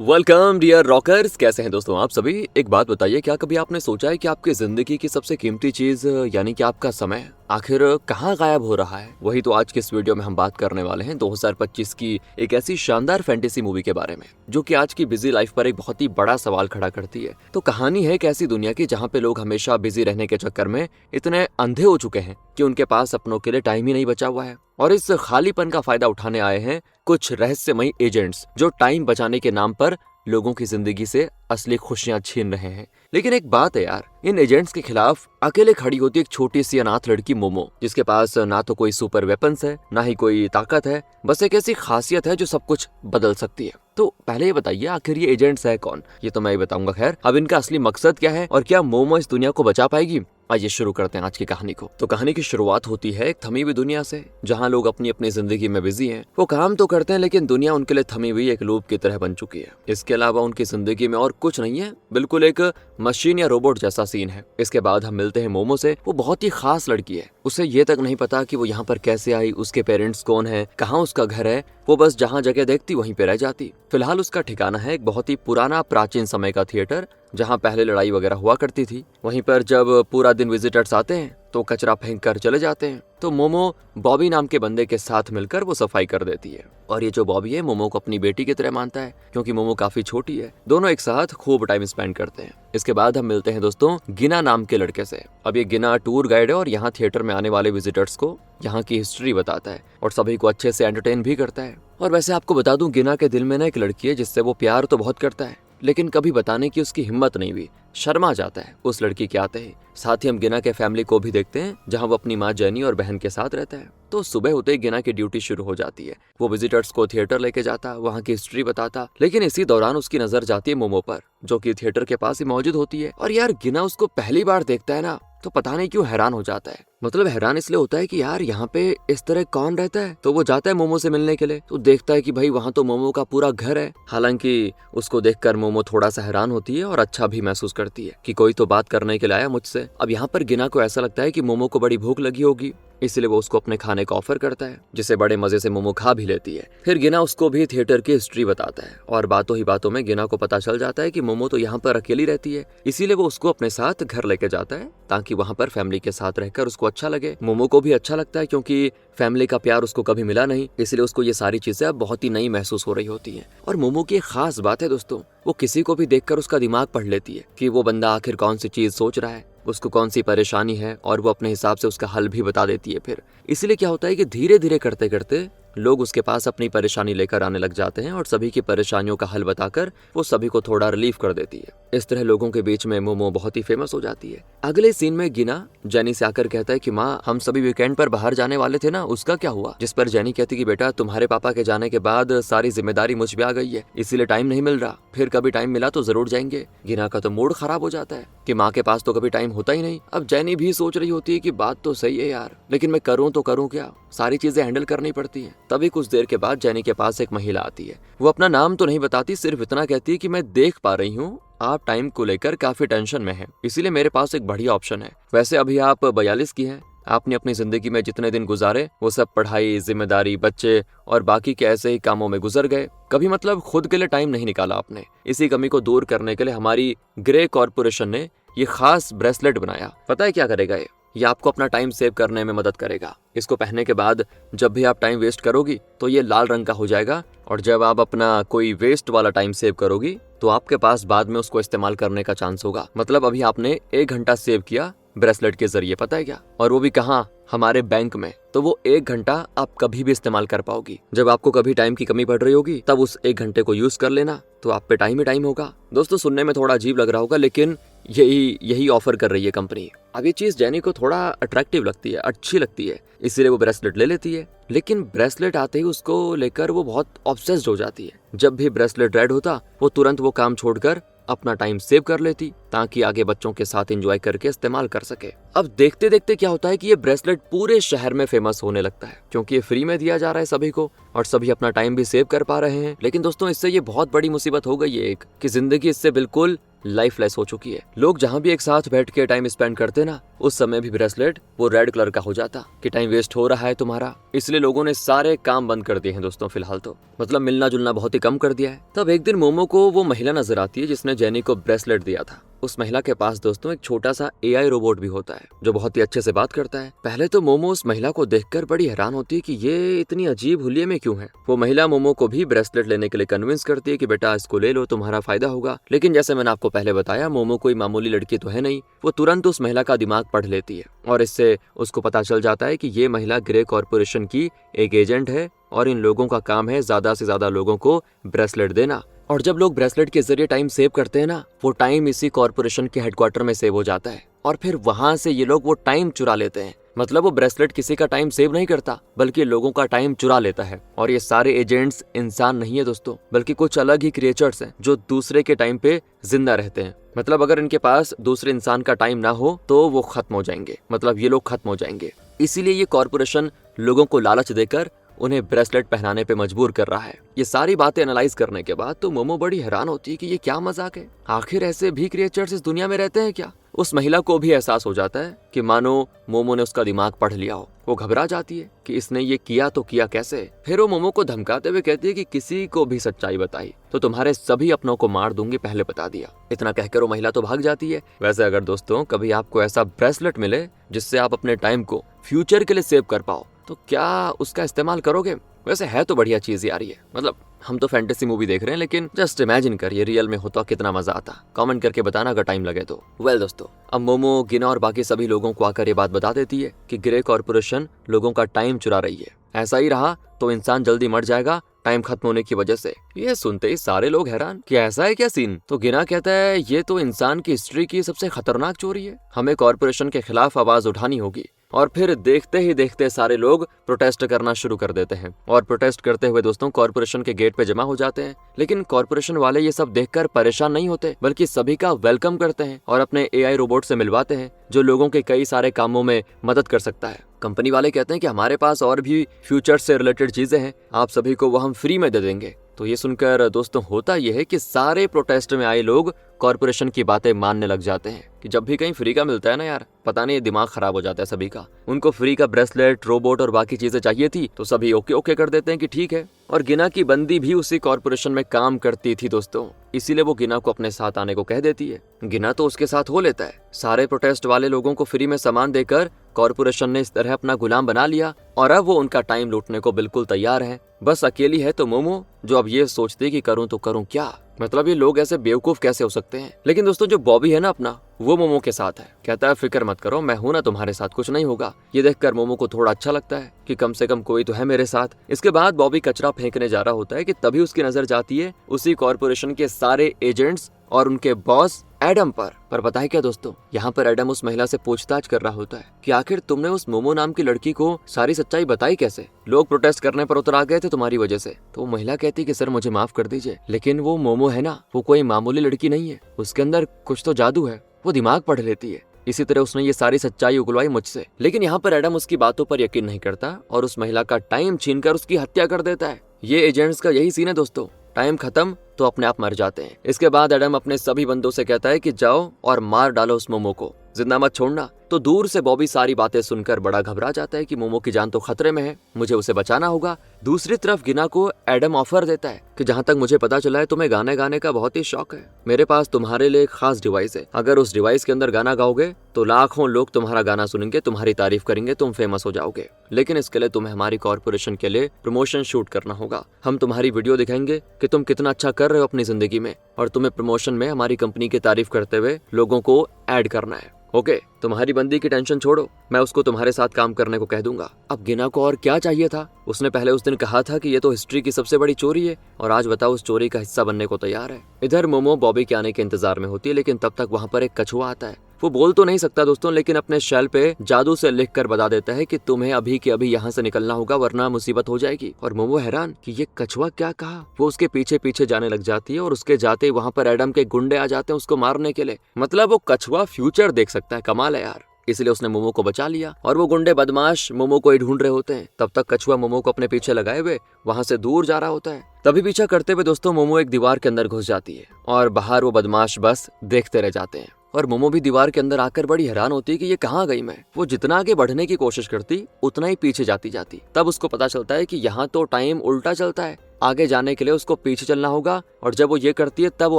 Welcome dear rockers. कैसे हैं दोस्तों आप सभी। एक बात बताइए, क्या कभी आपने सोचा है कि आपकी जिंदगी की सबसे कीमती चीज यानी कि आपका समय आखिर कहाँ गायब हो रहा है। वही तो आज के इस वीडियो में हम बात करने वाले हैं 2025 की एक ऐसी शानदार फैंटेसी मूवी के बारे में जो कि आज की बिजी लाइफ पर एक बहुत ही बड़ा सवाल खड़ा करती है। तो कहानी है एक ऐसी दुनिया की जहाँ पे लोग हमेशा बिजी रहने के चक्कर में इतने अंधे हो चुके हैं कि उनके पास अपनों के लिए टाइम ही नहीं बचा हुआ है। और इस खालीपन का फायदा उठाने आए हैं कुछ रहस्यमयी एजेंट्स जो टाइम बचाने के नाम पर लोगों की जिंदगी से असली खुशियां छीन रहे हैं। लेकिन एक बात है यार, इन एजेंट्स के खिलाफ अकेले खड़ी होती एक छोटी सी अनाथ लड़की मोमो, जिसके पास ना तो कोई सुपर वेपन्स है ना ही कोई ताकत है, बस एक ऐसी खासियत है जो सब कुछ बदल सकती है। तो पहले ये बताइए आखिर ये एजेंट्स है कौन। ये तो मैं ही बताऊंगा। खैर, अब इनका असली मकसद क्या है और क्या मोमो इस दुनिया को बचा पाएगी। आइए शुरू करते हैं आज की कहानी को। तो कहानी की शुरुआत होती है एक थमी हुई दुनिया से, जहाँ लोग अपनी अपनी जिंदगी में बिजी हैं। वो काम तो करते हैं लेकिन दुनिया उनके लिए थमी हुई एक लूप की तरह बन चुकी है। इसके अलावा उनकी जिंदगी में और कुछ नहीं है, बिल्कुल एक मशीन या रोबोट जैसा सीन है। इसके बाद हम मिलते हैं मोमो से। वो बहुत ही खास लड़की है। उसे ये तक नहीं पता कि वो यहाँ पर कैसे आई, उसके पेरेंट्स कौन है, कहाँ उसका घर है। वो बस जहाँ जगह देखती वहीं पे रह जाती। फिलहाल उसका ठिकाना है एक बहुत ही पुराना प्राचीन समय का थिएटर, जहाँ पहले लड़ाई वगैरह हुआ करती थी। वहीं पर जब पूरा दिन विजिटर्स आते हैं तो कचरा फेंक कर चले जाते हैं। तो मोमो बॉबी नाम के बंदे के साथ मिलकर वो सफाई कर देती है। और ये जो बॉबी है मोमो को अपनी बेटी की तरह मानता है, क्योंकि मोमो काफी छोटी है। दोनों एक साथ खूब टाइम स्पेंड करते हैं। इसके बाद हम मिलते हैं दोस्तों गिना नाम के लड़के से। अब ये गिना टूर गाइड है और यहाँ थिएटर में आने वाले विजिटर्स को यहाँ की हिस्ट्री बताता है और सभी को अच्छे से एंटरटेन भी करता है। और वैसे आपको बता दूं, गिना के दिल में ना एक लड़की है जिससे वो प्यार तो बहुत करता है, लेकिन कभी बताने की उसकी हिम्मत नहीं हुई। शर्मा जाता है उस लड़की के आते ही। साथ ही हम गिना के फैमिली को भी देखते हैं, जहां वो अपनी माँ जेनी और बहन के साथ रहता है। तो सुबह होते ही गिना की ड्यूटी शुरू हो जाती है। वो विजिटर्स को थिएटर लेके जाता, वहाँ की हिस्ट्री बताता। लेकिन इसी दौरान उसकी नजर जाती है मोमो पर, जो कि थिएटर के पास ही मौजूद होती है। और यार गिना उसको पहली बार देखता है ना, तो पता नहीं क्यों हैरान हो जाता है। मतलब हैरान इसलिए होता है कि यार यहाँ पे इस तरह कौन रहता है। तो वो जाता है मोमो से मिलने के लिए, तो देखता है कि भाई वहाँ तो मोमो का पूरा घर है। हालांकि उसको देखकर मोमो थोड़ा सा हैरान होती है और अच्छा भी महसूस करती है कि कोई तो बात करने के लिए आया मुझसे। अब यहाँ पर गिना को ऐसा लगता है कि मोमो को बड़ी भूख लगी होगी, इसलिए वो उसको अपने खाने का ऑफर करता है, जिसे बड़े मजे से मोमो खा भी लेती है। फिर गिना उसको भी थिएटर की हिस्ट्री बताता है और बातों ही बातों में गिना को पता चल जाता है कि मोमो तो यहाँ पर अकेली रहती है। इसीलिए वो उसको अपने साथ घर लेके जाता है ताकि वहाँ पर फैमिली के साथ रहकर उसको अच्छा लगे। मोमो को भी अच्छा लगता है क्योंकि फैमिली का प्यार उसको कभी मिला नहीं, इसलिए उसको ये सारी चीजें अब बहुत ही नई महसूस हो रही होती हैं। और मोमो की एक खास बात है दोस्तों, वो किसी को भी देखकर उसका दिमाग पढ़ लेती है कि वो बंदा आखिर कौन सी चीज सोच रहा है, उसको कौन सी परेशानी है, और वो अपने हिसाब से उसका हल भी बता देती है। फिर इसीलिए क्या होता है कि धीरे धीरे करते करते लोग उसके पास अपनी परेशानी लेकर आने लग जाते हैं और सभी की परेशानियों का हल बताकर वो सभी को थोड़ा रिलीफ कर देती है। इस तरह लोगों के बीच में मोमो बहुत ही फेमस हो जाती है। अगले सीन में गिना जेनी से आकर कहता है कि माँ, हम सभी वीकेंड पर बाहर जाने वाले थे ना, उसका क्या हुआ। जिस पर जेनी कहती कि बेटा, तुम्हारे पापा के जाने के बाद सारी जिम्मेदारी मुझ पे आ गई है, इसीलिए टाइम नहीं मिल रहा। फिर कभी टाइम मिला तो जरूर जाएंगे। गिना का तो मूड खराब हो जाता है कि माँ के पास तो कभी टाइम होता ही नहीं। अब जेनी भी सोच रही होती है कि बात तो सही है यार, लेकिन मैं करूँ तो करूँ क्या, सारी चीजें हैंडल करनी पड़ती है। तभी कुछ देर के बाद जेनी के पास एक महिला आती है। वो अपना नाम तो नहीं बताती, सिर्फ इतना कहती है कि मैं देख पा रही हूँ आप टाइम को लेकर काफी टेंशन में हैं, इसीलिए मेरे पास एक बढ़िया ऑप्शन है। वैसे अभी आप 42 की हैं, आपने अपनी जिंदगी में जितने दिन गुजारे वो सब पढ़ाई, जिम्मेदारी, बच्चे और बाकी के ऐसे ही कामों में गुजर गए। कभी मतलब खुद के लिए टाइम नहीं निकाला आपने। इसी कमी को दूर करने के लिए हमारी ग्रे कॉर्पोरेशन ने ये खास ब्रेसलेट बनाया। पता है क्या करेगा ये आपको अपना टाइम सेव करने में मदद करेगा। इसको पहनने के बाद जब भी आप टाइम वेस्ट करोगी तो ये लाल रंग का हो जाएगा, और जब आप अपना कोई वेस्ट वाला टाइम सेव करोगी तो आपके पास बाद में उसको इस्तेमाल करने का चांस होगा। मतलब अभी आपने 1 घंटा सेव किया ब्रेसलेट के जरिए, पता है क्या, और वो भी कहाँ, हमारे बैंक में। तो वो 1 घंटा आप कभी भी इस्तेमाल कर पाओगी। जब आपको कभी टाइम की कमी पड़ रही होगी तब उस 1 घंटे को यूज कर लेना, तो आप पे टाइम ही टाइम होगा। दोस्तों सुनने में थोड़ा अजीब लग रहा होगा, लेकिन यही ऑफर कर रही है कंपनी। अब ये चीज जेनी को थोड़ा अट्रैक्टिव लगती है, अच्छी लगती है, इसीलिए वो ब्रेसलेट ले लेती है। लेकिन ब्रेसलेट आते ही उसको लेकर वो बहुत ऑब्सेस्ड हो जाती है। जब भी ब्रेसलेट रेड होता वो तुरंत वो काम छोड़कर अपना टाइम सेव कर लेती ताकि आगे बच्चों के साथ एंजॉय करके इस्तेमाल कर सके। अब देखते देखते क्या होता है कि ये ब्रेसलेट पूरे शहर में फेमस होने लगता है, क्योंकि ये फ्री में दिया जा रहा है सभी को और सभी अपना टाइम भी सेव कर पा रहे हैं। लेकिन दोस्तों इससे ये बहुत बड़ी मुसीबत हो गई है एक, कि जिंदगी इससे बिल्कुल लाइफलेस हो चुकी है। लोग जहाँ भी एक साथ बैठ के टाइम स्पेंड करते ना, उस समय भी ब्रेसलेट वो रेड कलर का हो जाता कि टाइम वेस्ट हो रहा है तुम्हारा। इसलिए लोगों ने सारे काम बंद कर दिए हैं दोस्तों फिलहाल तो, मतलब मिलना जुलना बहुत ही कम कर दिया है। तब एक दिन मोमो को वो महिला नजर आती है जिसने जेनी को ब्रेसलेट दिया था। उस महिला के पास दोस्तों एक छोटा सा AI रोबोट भी होता है जो बहुत ही अच्छे से बात करता है। पहले तो मोमो उस महिला को देखकर बड़ी हैरान होती है कि ये इतनी अजीब हुलिये में क्यों है। वो महिला मोमो को भी ब्रेसलेट लेने के लिए कन्विंस करती है कि बेटा इसको ले लो, तुम्हारा फायदा होगा। लेकिन जैसे मैंने आपको पहले बताया, मोमो कोई मामूली लड़की तो है नहीं। वो तुरंत उस महिला का दिमाग पढ़ लेती है और इससे उसको पता चल जाता है कि ये महिला ग्रे कॉर्पोरेशन की एक एजेंट है और इन लोगों का काम है ज्यादा से ज्यादा लोगों को ब्रेसलेट देना। और जब लोग ब्रेसलेट के जरिए टाइम सेव करते हैं ना, वो टाइम इसी कॉर्पोरेशन के हेडक्वार्टर में सेव हो जाता है और फिर वहां से ये लोग वो टाइम चुरा लेते हैं। मतलब वो ब्रेसलेट किसी का टाइम सेव नहीं करता बल्कि लोगों का टाइम चुरा लेता है। और ये सारे एजेंट्स इंसान नहीं है दोस्तों, बल्कि कुछ अलग ही क्रिएचर्स हैं जो दूसरे के टाइम पे जिंदा रहते हैं। मतलब अगर इनके पास दूसरे इंसान का टाइम ना हो तो वो खत्म हो जाएंगे, मतलब ये लोग खत्म हो जाएंगे। इसीलिए ये कॉर्पोरेशन लोगों को लालच देकर उन्हें ब्रेसलेट पहनाने पे मजबूर कर रहा है। ये सारी बातें एनालाइज करने के बाद तो मोमो बड़ी हैरान होती है कि ये क्या मजाक है, आखिर ऐसे भी क्रिएचर्स इस दुनिया में रहते हैं क्या। उस महिला को भी एहसास हो जाता है कि मानो मोमो ने उसका दिमाग पढ़ लिया हो। वो घबरा जाती है कि इसने ये किया तो किया कैसे। फिर वो मोमो को धमकाते हुए कहती है कि किसी को भी सच्चाई बताई तो तुम्हारे सभी अपनों को मार दूंगी, पहले बता दिया। इतना कहकर वो महिला तो भाग जाती है। वैसे अगर दोस्तों कभी आपको ऐसा ब्रेसलेट मिले जिससे आप अपने टाइम को फ्यूचर के लिए सेव कर पाओ तो क्या उसका इस्तेमाल करोगे? वैसे है तो बढ़िया चीज यार ये, मतलब हम तो फैंटेसी मूवी देख रहे हैं लेकिन जस्ट इमेजिन कर ये रियल में होता कितना मजा आता। कमेंट करके बताना अगर टाइम लगे तो। वेल दोस्तों, अब मोमो, गिना और बाकी सभी लोगों को आकर ये बात बता देती है कि ग्रे कॉर्पोरेशन लोगों का टाइम चुरा रही है। ऐसा ही रहा तो इंसान जल्दी मर जाएगा टाइम खत्म होने की वजह से। ये सुनते ही सारे लोग हैरान कि ऐसा है क्या सीन। तो गिना कहता है ये तो इंसान की हिस्ट्री की सबसे खतरनाक चोरी है, हमें कॉर्पोरेशन के खिलाफ आवाज उठानी होगी। और फिर देखते ही देखते सारे लोग प्रोटेस्ट करना शुरू कर देते हैं और प्रोटेस्ट करते हुए दोस्तों कॉर्पोरेशन के गेट पे जमा हो जाते हैं। लेकिन कॉर्पोरेशन वाले ये सब देखकर परेशान नहीं होते बल्कि सभी का वेलकम करते हैं और अपने AI रोबोट से मिलवाते हैं जो लोगों के कई सारे कामों में मदद कर सकता है। कंपनी वाले कहते हैं कि हमारे पास और भी फ्यूचर से रिलेटेड चीजें हैं, आप सभी को वो हम फ्री में दे देंगे। तो ये सुनकर दोस्तों होता यह है कि सारे प्रोटेस्ट में आए लोग कॉर्पोरेशन की बातें मानने लग जाते हैं कि जब भी कहीं फ्री का मिलता है ना यार, पता नहीं दिमाग खराब हो जाता है सभी का। उनको फ्री का ब्रेसलेट, रोबोट और बाकी चीजें चाहिए थी तो सभी ओके ओके कर देते हैं कि ठीक है। और गिना की बंदी भी उसी कॉर्पोरेशन में काम करती थी दोस्तों, इसीलिए वो गिना को अपने साथ आने को कह देती है। गिना तो उसके साथ हो लेता है। सारे प्रोटेस्ट वाले लोगों को फ्री में सामान देकर कॉर्पोरेशन ने इस तरह अपना गुलाम बना लिया और अब वो उनका टाइम लूटने को बिल्कुल तैयार है। बस अकेली है तो मोमो, जो अब ये सोचती है कि करूं तो करूं क्या, मतलब ये लोग ऐसे बेवकूफ कैसे हो सकते हैं। लेकिन दोस्तों जो बॉबी है ना अपना, वो मोमो के साथ है। कहता है फिक्र मत करो, मैं हूं ना तुम्हारे साथ, कुछ नहीं होगा। ये देखकर मोमो को थोड़ा अच्छा लगता है कि कम से कम कोई तो है मेरे साथ। इसके बाद बॉबी कचरा फेंकने जा रहा होता है कि तभी उसकी नजर जाती है उसी कॉर्पोरेशन के सारे एजेंट्स और उनके बॉस एडम पर पता है क्या दोस्तों, यहाँ पर एडम उस महिला से पूछताछ कर रहा होता है कि आखिर तुमने उस मोमो नाम की लड़की को सारी सच्चाई बताई कैसे? लोग प्रोटेस्ट करने पर उतर आ गए थे तुम्हारी वजह से। तो वो महिला कहती कि सर मुझे माफ कर दीजिए, लेकिन वो मोमो है ना, वो कोई मामूली लड़की नहीं है, उसके अंदर कुछ तो जादू है, वो दिमाग पढ़ लेती है। इसी तरह उसने ये सारी सच्चाई उगलवाई मुझसे। लेकिन यहाँ पर एडम उसकी बातों पर यकीन नहीं करता और उस महिला का टाइम छीनकर उसकी हत्या कर देता है। ये एजेंट्स का यही सीन है दोस्तों, टाइम खत्म तो अपने आप मर जाते हैं। इसके बाद एडम अपने सभी बंदों से कहता है कि जाओ और मार डालो उस मोमो को, जिंदा मत छोड़ना। तो दूर से बॉबी सारी बातें सुनकर बड़ा घबरा जाता है कि मोमो की जान तो खतरे में है, मुझे उसे बचाना होगा। दूसरी तरफ गिना को एडम ऑफर देता है कि जहाँ तक मुझे पता चला है तुम्हें गाने गाने का बहुत ही शौक है, मेरे पास तुम्हारे लिए एक खास डिवाइस है, अगर उस डिवाइस के अंदर गाना गाओगे तो लाखों लोग तुम्हारा गाना सुनेंगे, तुम्हारी तारीफ करेंगे, तुम फेमस हो जाओगे। लेकिन इसके लिए तुम्हें हमारी कॉर्पोरेशन के लिए प्रमोशन शूट करना होगा। हम तुम्हारी वीडियो दिखाएंगे कि तुम कितना अच्छा कर रहे हो अपनी जिंदगी में और तुम्हें प्रमोशन में हमारी कंपनी की तारीफ करते हुए लोगों को ऐड करना है। ओके, तुम्हारी बंदी की टेंशन छोड़ो, मैं उसको तुम्हारे साथ काम करने को कह दूंगा। अब गिना को और क्या चाहिए था? उसने पहले उस दिन कहा था कि ये तो हिस्ट्री की सबसे बड़ी चोरी है और आज बताओ उस चोरी का हिस्सा बनने को तैयार है। इधर मोमो बॉबी के आने के इंतजार में होती है, लेकिन तब तक वहाँ पर एक कछुआ आता है। वो बोल तो नहीं सकता दोस्तों, लेकिन अपने शेल पे जादू से लिखकर बता देता है कि तुम्हें अभी के अभी यहाँ से निकलना होगा वरना मुसीबत हो जाएगी। और मोमो हैरान कि ये कछुआ क्या कहा। वो उसके पीछे पीछे जाने लग जाती है और उसके जाते वहाँ पर एडम के गुंडे आ जाते हैं उसको मारने के लिए। मतलब वो कछुआ फ्यूचर देख सकता है, कमाल है यार। इसलिए उसने मोमो को बचा लिया और वो गुंडे बदमाश मोमो को ही ढूंढ रहे होते हैं। तब तक कछुआ मोमो को अपने पीछे लगाए हुए वहां से दूर जा रहा होता है। तभी पीछा करते हुए दोस्तों मोमो एक दीवार के अंदर घुस जाती है और बाहर वो बदमाश बस देखते रह जाते हैं। और मोमो भी दीवार के अंदर आकर बड़ी हैरान होती है कि ये कहाँ गई मैं। वो जितना आगे बढ़ने की कोशिश करती उतना ही पीछे जाती। तब उसको पता चलता है कि यहाँ तो टाइम उल्टा चलता है, आगे जाने के लिए उसको पीछे चलना होगा। और जब वो ये करती है तब वो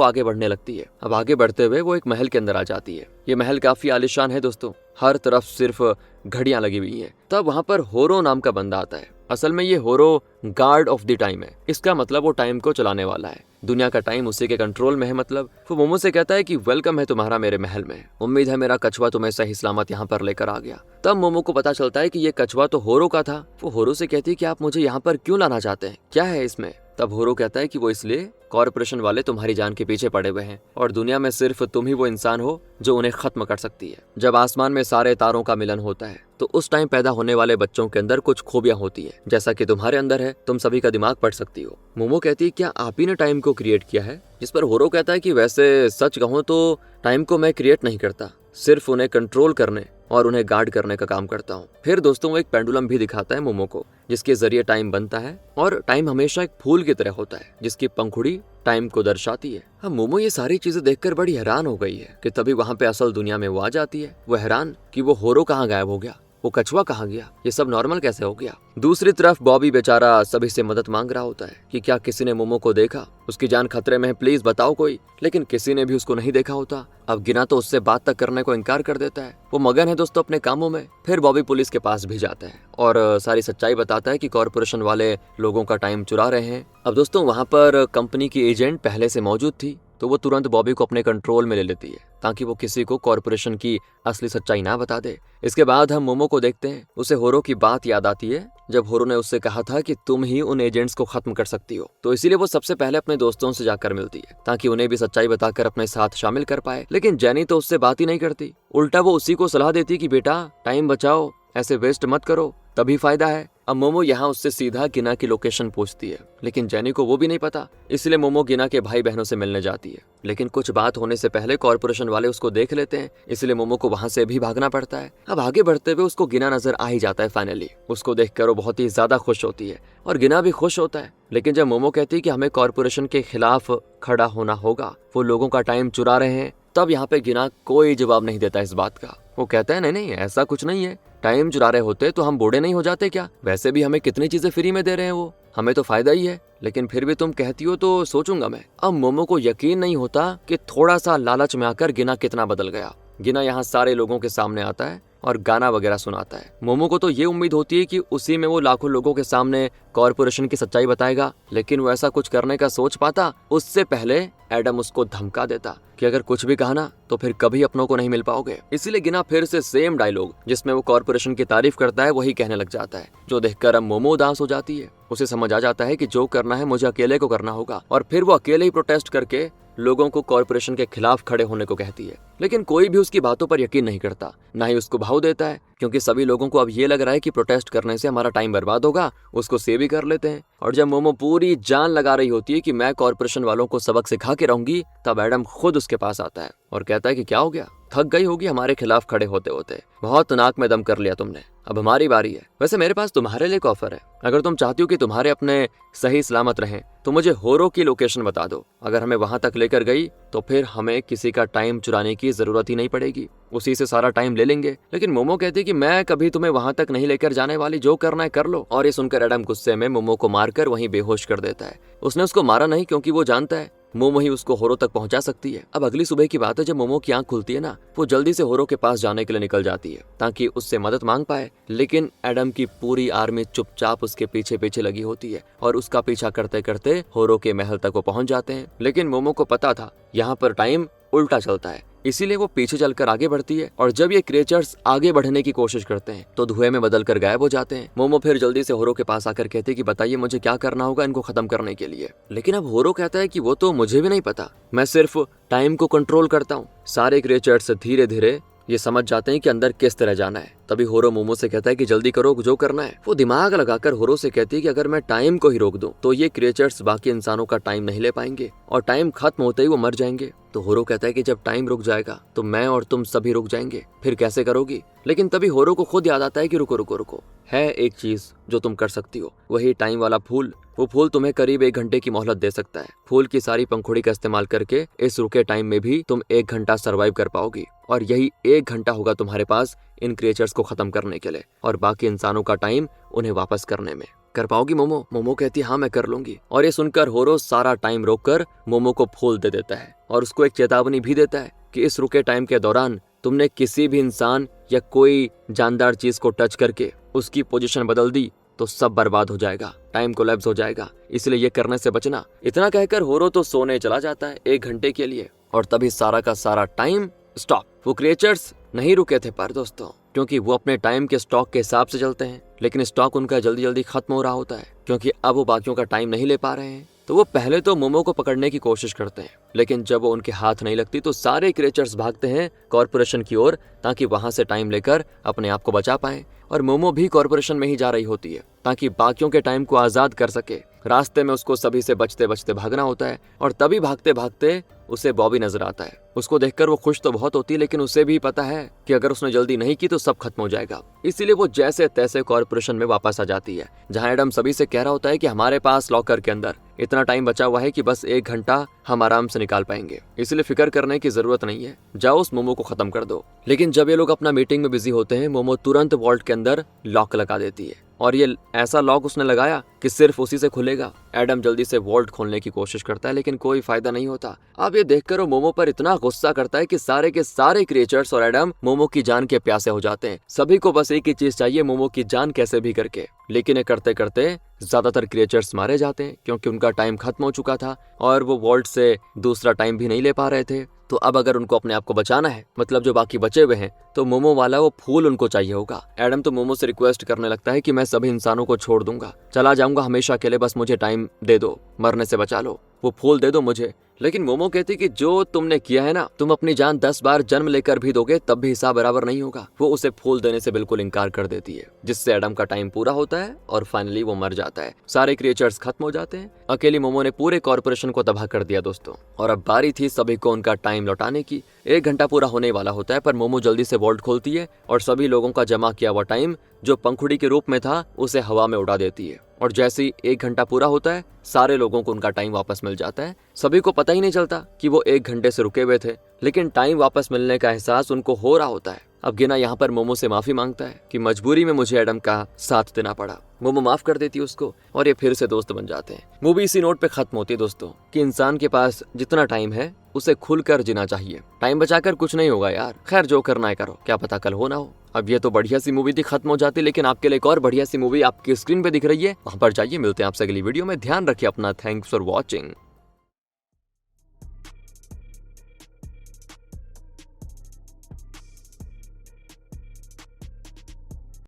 आगे बढ़ने लगती है। अब आगे बढ़ते हुए वो एक महल के अंदर आ जाती है। ये महल काफी आलीशान है दोस्तों, हर तरफ सिर्फ घड़ियां लगी हुई हैं। तब वहां पर होरो नाम का बंदा आता है। असल में ये होरो गार्ड ऑफ द टाइम है। इसका मतलब वो टाइम को चलाने वाला है, दुनिया का टाइम उसी के कंट्रोल में है। मतलब वो मोमो से कहता है कि वेलकम है तुम्हारा मेरे महल में, उम्मीद है मेरा कछुआ तुम्हें सही सलामत यहाँ पर लेकर आ गया। तब मोमो को पता चलता है कि ये कछुआ तो होरो का था। वो होरो से कहती है कि आप मुझे यहाँ पर क्यों लाना चाहते हैं, क्या है इसमें। तब होरो कहता है कि वो इसलिए कॉर्पोरेशन वाले तुम्हारी जान के पीछे पड़े हुए हैं और दुनिया में सिर्फ तुम ही वो इंसान हो जो उन्हें खत्म कर सकती है। जब आसमान में सारे तारों का मिलन होता है तो उस टाइम पैदा होने वाले बच्चों के अंदर कुछ खूबियां होती है, जैसा कि तुम्हारे अंदर है। तुम सभी का दिमाग पढ़ सकती हो। मोमो कहती है क्या आप ही ने टाइम को क्रिएट किया है, जिस पर होरो कहता है कि वैसे सच कहूं तो टाइम को मैं क्रिएट नहीं करता, सिर्फ उन्हें कंट्रोल करने और उन्हें गार्ड करने का काम करता हूँ। फिर दोस्तों वो एक पेंडुलम भी दिखाता है मोमो को, जिसके जरिए टाइम बनता है और टाइम हमेशा एक फूल की तरह होता है जिसकी पंखुड़ी टाइम को दर्शाती है। अब मोमो ये सारी चीजें देखकर बड़ी हैरान हो गई है कि तभी वहाँ पे असल दुनिया में वो आ जाती है। वो हैरान कि वो होरो कहाँ गायब हो गया, वो कछुआ कहाँ गया, ये सब नॉर्मल कैसे हो गया। दूसरी तरफ बॉबी बेचारा सभी से मदद मांग रहा होता है कि क्या किसी ने मोमो को देखा, उसकी जान खतरे में है, प्लीज बताओ कोई। लेकिन किसी ने भी उसको नहीं देखा होता। अब गिना तो उससे बात तक करने को इनकार कर देता है। वो मगन है दोस्तों अपने कामों में। फिर बॉबी पुलिस के पास भी जाता है और सारी सच्चाई बताता है कि कॉर्पोरेशन वाले लोगों का टाइम चुरा रहे हैं। अब दोस्तों वहाँ पर कंपनी की एजेंट पहले से मौजूद थी, तो वो तुरंत बॉबी को अपने कंट्रोल में ले लेती है ताकि वो किसी को कॉर्पोरेशन की असली सच्चाई ना बता दे। इसके बाद हम मोमो को देखते हैं। उसे होरो की बात याद आती है जब होरो ने उससे कहा था कि तुम ही उन एजेंट्स को खत्म कर सकती हो। तो इसीलिए वो सबसे पहले अपने दोस्तों से जाकर मिलती है ताकि उन्हें भी सच्चाई बताकर अपने साथ शामिल कर पाए। लेकिन जेनी तो उससे बात ही नहीं करती, उल्टा वो उसी को सलाह देती कि बेटा टाइम बचाओ, ऐसे वेस्ट मत करो, तभी फायदा है। अब मोमो यहाँ उससे सीधा गिना की लोकेशन पूछती है, लेकिन जेनी को वो भी नहीं पता। इसलिए मोमो गिना के भाई बहनों से मिलने जाती है। लेकिन कुछ बात होने से पहले कॉर्पोरेशन वाले उसको देख लेते हैं, इसलिए मोमो को वहां से भी भागना पड़ता है। अब आगे बढ़ते हुए उसको गिना नजर आ ही जाता है। फाइनली उसको देखकर वो बहुत ही ज्यादा खुश होती है और गिना भी खुश होता है। लेकिन जब मोमो कहती है कि हमें कॉर्पोरेशन के खिलाफ खड़ा होना होगा, वो लोगों का टाइम चुरा रहे हैं, तब यहाँ पे गिना कोई जवाब नहीं देता इस बात का। वो कहता है नहीं ऐसा कुछ नहीं है, टाइम चुरा रहे होते तो हम बूढ़े नहीं हो जाते क्या, वैसे भी हमें कितनी चीजें फ्री में दे रहे हैं, वो हमें तो फायदा ही है। लेकिन फिर भी तुम कहती हो तो सोचूंगा मैं। अब मोमो को यकीन नहीं होता कि थोड़ा सा लालच में आकर गिना कितना बदल गया। गिना यहाँ सारे लोगों के सामने आता है और गाना वगैरह सुनाता है। मोमो को तो ये उम्मीद होती है कि उसी में वो लाखों लोगों के सामने कॉर्पोरेशन की सच्चाई बताएगा, लेकिन वो ऐसा कुछ करने का सोच पाता उससे पहले एडम उसको धमका देता कि अगर कुछ भी कहा ना तो फिर कभी अपनों को नहीं मिल पाओगे। इसीलिए गिना फिर से सेम डायलॉग जिसमें वो कॉर्पोरेशन की तारीफ करता है वही कहने लग जाता है, जो देखकर अब मोमो उदास हो जाती है। उसे समझ आ जाता है कि जो करना है मुझे अकेले को करना होगा, और फिर वो अकेले ही प्रोटेस्ट करके लोगों को कॉर्पोरेशन के खिलाफ खड़े होने को कहती है। लेकिन कोई भी उसकी बातों पर यकीन नहीं करता, ना ही उसको भाव देता है, क्योंकि सभी लोगों को अब ये लग रहा है कि प्रोटेस्ट करने से हमारा टाइम बर्बाद होगा, उसको सेव भी कर लेते हैं। और जब मोमो पूरी जान लगा रही होती है कि मैं कॉर्पोरेशन वालों को सबक सिखा के रहूंगी, तब एडम खुद उसके पास आता है और कहता है कि क्या हो गया, थक गई होगी हमारे खिलाफ खड़े होते होते, बहुत नाक में दम कर लिया तुमने, अब हमारी बारी है। वैसे मेरे पास तुम्हारे लिए एक ऑफर है, अगर तुम चाहती हो कि तुम्हारे अपने सही सलामत रहें तो मुझे होरो की लोकेशन बता दो। अगर हमें वहां तक लेकर गई तो फिर हमें किसी का टाइम चुराने की जरूरत ही नहीं पड़ेगी, उसी से सारा टाइम ले लेंगे। लेकिन मोमो कहती है कि मैं कभी तुम्हें वहां तक नहीं लेकर जाने वाली, जो करना है कर लो। और ये सुनकर एडम गुस्से में मोमो को मारकर वहीं बेहोश कर देता है। उसने उसको मारा नहीं, क्योंकि वो जानता है मोमो ही उसको होरो तक पहुंचा सकती है। अब अगली सुबह की बात है, जब मोमो की आंख खुलती है ना, वो जल्दी से होरो के पास जाने के लिए निकल जाती है ताकि उससे मदद मांग पाए। लेकिन एडम की पूरी आर्मी चुपचाप उसके पीछे पीछे लगी होती है और उसका पीछा करते करते होरो के महल तक वो पहुंच जाते हैं। लेकिन मोमो को पता था यहाँ पर टाइम उल्टा चलता है, इसीलिए वो पीछे चलकर आगे बढ़ती है। और जब ये क्रिएचर्स आगे बढ़ने की कोशिश करते हैं तो धुएं में बदलकर गायब हो जाते हैं। मोमो फिर जल्दी से होरो के पास आकर कहते हैं कि बताइए मुझे क्या करना होगा इनको खत्म करने के लिए। लेकिन अब होरो कहता है कि वो तो मुझे भी नहीं पता, मैं सिर्फ टाइम को कंट्रोल करता हूँ। सारे क्रिएचर्स धीरे धीरे ये समझ जाते हैं कि अंदर किस तरह जाना है। तभी होरो मोमो से कहता है कि जल्दी करो जो करना है। वो दिमाग लगाकर होरो से कहती है कि अगर मैं टाइम को ही रोक दूं तो ये क्रिएचर्स बाकी इंसानों का टाइम नहीं ले पाएंगे और टाइम खत्म होते ही वो मर जाएंगे। तो होरो कहता है कि जब टाइम रुक जाएगा तो मैं और तुम सभी रुक जाएंगे, फिर कैसे करोगी? लेकिन तभी होरो को खुद याद आता है कि रुको रुको रुको, है एक चीज जो तुम कर सकती हो, वही टाइम वाला फूल। वो फूल तुम्हें करीब 1 घंटे की मोहलत दे सकता है। फूल की सारी पंखुड़ी का इस्तेमाल करके इस रुके टाइम में भी तुम 1 घंटा सरवाइव कर पाओगी और यही 1 घंटा होगा तुम्हारे पास इन क्रिएचर्स को खत्म करने के लिए और बाकी इंसानों का टाइम उन्हें वापस करने में। कर पाओगी मोमो? मोमो कहती है हाँ मैं कर लूंगी। और ये सुनकर होरो सारा टाइम रोककर मोमो को फूल दे देता है और उसको एक चेतावनी भी देता है कि इस रुके टाइम के दौरान तुमने किसी भी इंसान या कोई जानदार चीज को टच करके उसकी पोजीशन बदल दी तो सब बर्बाद हो जाएगा, टाइम कोलैप्स हो जाएगा, इसलिए ये करने से बचना। इतना कहकर होरो तो सोने चला जाता है 1 घंटे के लिए और तभी सारा का सारा टाइम स्टॉप। वो क्रिएचर्स नहीं रुके थे पर दोस्तों, क्योंकि वो अपने टाइम के स्टॉक के हिसाब से चलते हैं, लेकिन स्टॉक उनका जल्दी जल्दी खत्म हो रहा होता है क्योंकि अब वो बाकियों का टाइम नहीं ले पा रहे हैं। तो वो पहले तो मोमो को पकड़ने की कोशिश करते हैं, लेकिन जब वो उनके हाथ नहीं लगती तो सारे क्रिएचर्स भागते हैं कॉर्पोरेशन की ओर ताकि वहां से टाइम लेकर अपने आप को बचा पाएं। और मोमो भी कॉर्पोरेशन में ही जा रही होती है ताकि बाकियों के टाइम को आजाद कर सके। रास्ते में उसको सभी से बचते बचते भागना होता है और तभी भागते भागते उसे बॉबी नजर आता है। उसको देखकर वो खुश तो बहुत होती है, लेकिन उसे भी पता है कि अगर उसने जल्दी नहीं की तो सब खत्म हो जाएगा। इसीलिए वो जैसे तैसे कॉर्पोरेशन में वापस आ जाती है, जहां एडम सभी से कह रहा होता है कि हमारे पास लॉकर के अंदर इतना टाइम बचा हुआ है कि बस 1 घंटा हम आराम से निकाल पाएंगे, इसलिए फिक्र करने की जरूरत नहीं है, जाओ उस मोमो को खत्म कर दो। लेकिन जब ये लोग अपना मीटिंग में बिजी होते हैं, मोमो तुरंत वॉल्ट के अंदर लॉक लगा देती है और ये ऐसा लॉक उसने लगाया कि सिर्फ उसी से खुलेगा। एडम जल्दी से वॉल्ट खोलने की कोशिश करता है लेकिन कोई फायदा नहीं होता। अब ये देखकर वो मोमो पर इतना गुस्सा करता है कि सारे के सारे क्रिएचर्स और एडम मोमो की जान के प्यासे हो जाते हैं। सभी को बस एक ही चीज चाहिए, मोमो की जान कैसे भी करके। लेकिन ये करते करते ज्यादातर क्रिएचर्स मारे जाते हैं क्योंकि उनका टाइम खत्म हो चुका था और वो वॉल्ट से दूसरा टाइम भी नहीं ले पा रहे थे। तो अब अगर उनको अपने आप को बचाना है, मतलब जो बाकी बचे हुए हैं, तो मोमो वाला वो फूल उनको चाहिए होगा। एडम तो मोमो से रिक्वेस्ट करने लगता है कि मैं सभी इंसानों को छोड़ दूंगा, चला जाऊंगा हमेशा के लिए, बस मुझे टाइम दे दो, मरने से बचा लो, वो फूल दे दो मुझे। लेकिन मोमो कहती कि जो तुमने किया है ना, तुम अपनी जान 10 बार जन्म लेकर भी दोगे तब भी हिसाब बराबर नहीं होगा। वो उसे फूल देने से बिल्कुल इनकार कर देती है, जिससे एडम का टाइम पूरा होता है और फाइनली वो मर जाता है। सारे क्रिएचर्स खत्म हो जाते हैं। अकेली मोमो ने पूरे कॉर्पोरेशन को तबाह कर दिया दोस्तों। और अब बारी थी सभी को उनका टाइम लौटाने की। 1 घंटा पूरा होने वाला होता है पर मोमो जल्दी से वॉल्ट खोलती है और सभी लोगों का जमा किया हुआ टाइम जो पंखुड़ी के रूप में था उसे हवा में उड़ा देती है। और जैसे ही 1 घंटा पूरा होता है, सारे लोगों को उनका टाइम वापस मिल जाता है। सभी को पता ही नहीं चलता कि वो 1 घंटे से रुके हुए थे, लेकिन टाइम वापस मिलने का एहसास उनको हो रहा होता है। अब गिना यहाँ पर मोमो से माफी मांगता है कि मजबूरी में मुझे एडम का साथ देना पड़ा। मोमो माफ कर देती है उसको और ये फिर से दोस्त बन जाते हैं। मूवी इसी नोट पे खत्म होती है दोस्तों कि इंसान के पास जितना टाइम है उसे खुलकर जीना चाहिए। टाइम बचाकर कुछ नहीं होगा यार, खैर जो करना है करो, क्या पता कल हो ना हो। अब ये तो बढ़िया सी मूवी थी, खत्म हो जाती, लेकिन आपके लिए एक और बढ़िया सी मूवी आपकी स्क्रीन पे दिख रही है, वहां पर जाइए। मिलते हैं आपसे अगली वीडियो में। ध्यान रखिए अपना। Thanks for watching.